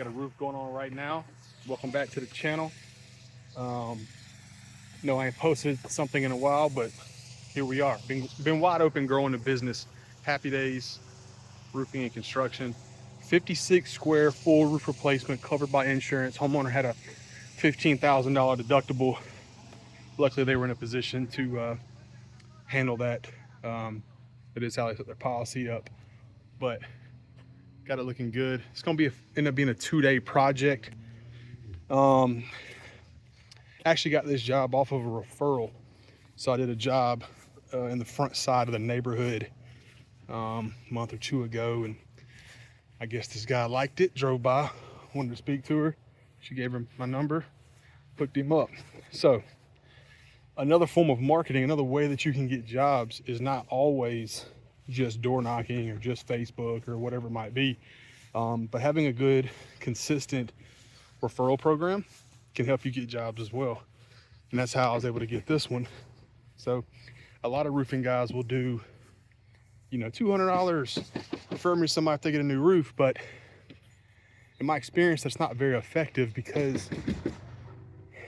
Got a roof going on right now. Welcome back to the channel. No, I ain't posted something in a while, but here we are. Been wide open growing the business. Happy days, roofing and construction. 56 square full roof replacement covered by insurance. Homeowner had a $15,000 deductible. Luckily, they were in a position to handle that. That is how they set their policy up. But got it looking good. It's gonna end up being a 2-day project. Actually got this job off of a referral. So I did a job in the front side of the neighborhood a month or two ago, and I guess this guy liked it, drove by, wanted to speak to her. She gave him my number, hooked him up. So another form of marketing, another way that you can get jobs is not always just door knocking or just Facebook or whatever it might be. But having a good, consistent referral program can help you get jobs as well. And that's how I was able to get this one. So a lot of roofing guys will do, $200, refer me to somebody if they get a new roof. But in my experience, that's not very effective because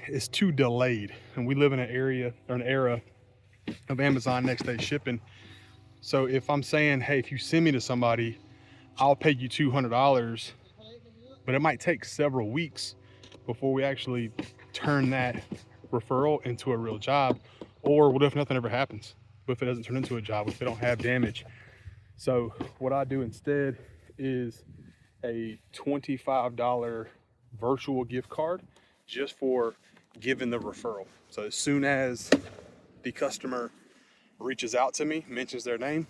it's too delayed. And we live in an era of Amazon next day shipping. So if I'm saying, hey, if you send me to somebody, I'll pay you $200, but it might take several weeks before we actually turn that referral into a real job. Or what if nothing ever happens? What if it doesn't turn into a job? If they don't have damage? So what I do instead is a $25 virtual gift card just for giving the referral. So as soon as the customer reaches out to me, mentions their name,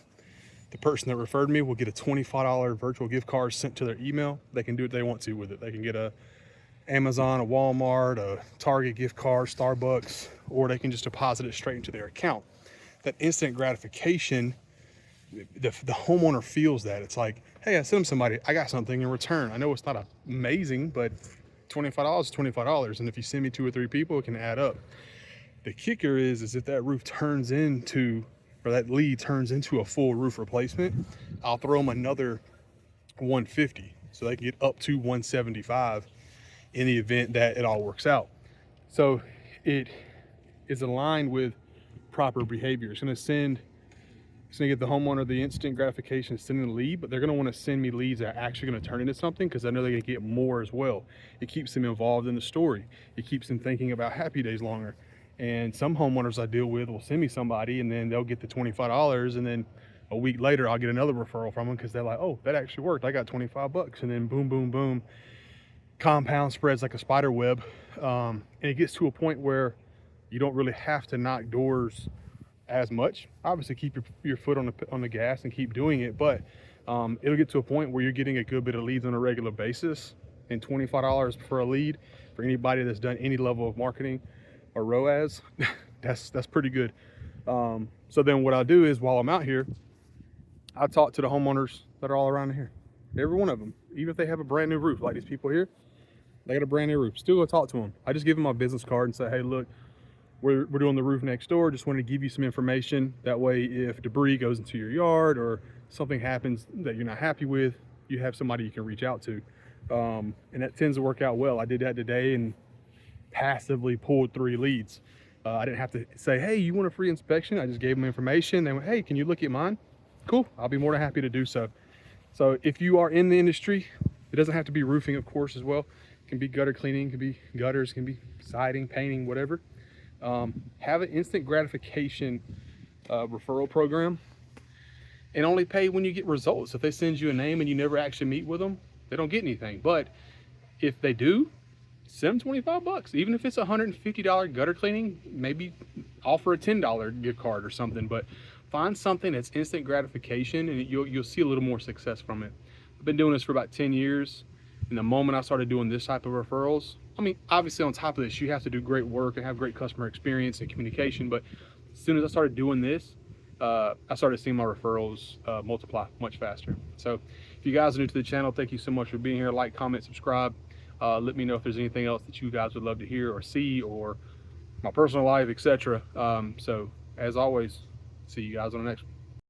the person that referred me will get a $25 virtual gift card sent to their email. They can do what they want to with it. They can get a Amazon, a Walmart, a Target gift card, Starbucks, or they can just deposit it straight into their account. That instant gratification, the homeowner feels that. It's like, hey, I sent them somebody, I got something in return. I know it's not amazing, but $25 is $25. And if you send me 2 or 3 people, it can add up. The kicker is if that roof turns into, or that lead turns into a full roof replacement, I'll throw them another $150. So they can get up to $175 in the event that it all works out. So it is aligned with proper behavior. It's gonna get the homeowner the instant gratification of sending a lead, but they're gonna wanna send me leads that are actually gonna turn into something because I know they're gonna get more as well. It keeps them involved in the story. It keeps them thinking about Happy Days longer. And some homeowners I deal with will send me somebody and then they'll get the $25, and then a week later I'll get another referral from them because they're like, oh, that actually worked. I got $25. And then boom, boom, boom, compound spreads like a spider web. And it gets to a point where you don't really have to knock doors as much. Obviously keep your foot on the gas and keep doing it, but it'll get to a point where you're getting a good bit of leads on a regular basis. And $25 for a lead for anybody that's done any level of marketing or ROAS, that's pretty good. So then what I do is while I'm out here, I talk to the homeowners that are all around here, every one of them, even if they have a brand new roof, like these people here, they got a brand new roof, still go talk to them. I just give them my business card and say, hey, look, we're doing the roof next door. Just wanted to give you some information. That way, if debris goes into your yard or something happens that you're not happy with, you have somebody you can reach out to. And that tends to work out well. I did that today and passively pulled 3 leads. I didn't have to say, hey, you want a free inspection? I just gave them information. They went, hey, can you look at mine? Cool, I'll be more than happy to do so. So if you are in the industry, it doesn't have to be roofing, of course, as well. It can be gutter cleaning, it can be gutters, it can be siding, painting, whatever. Have an instant gratification referral program and only pay when you get results. If they send you a name and you never actually meet with them, they don't get anything. But if they do, send them $25. Even if it's $150 gutter cleaning, maybe offer a $10 gift card or something, but find something that's instant gratification and you'll see a little more success from it. I've been doing this for about 10 years. And the moment I started doing this type of referrals, I mean, obviously on top of this, you have to do great work and have great customer experience and communication. But as soon as I started doing this, I started seeing my referrals multiply much faster. So if you guys are new to the channel, thank you so much for being here. Like, comment, subscribe. Let me know if there's anything else that you guys would love to hear or see, or my personal life, etc. So as always, see you guys on the next one.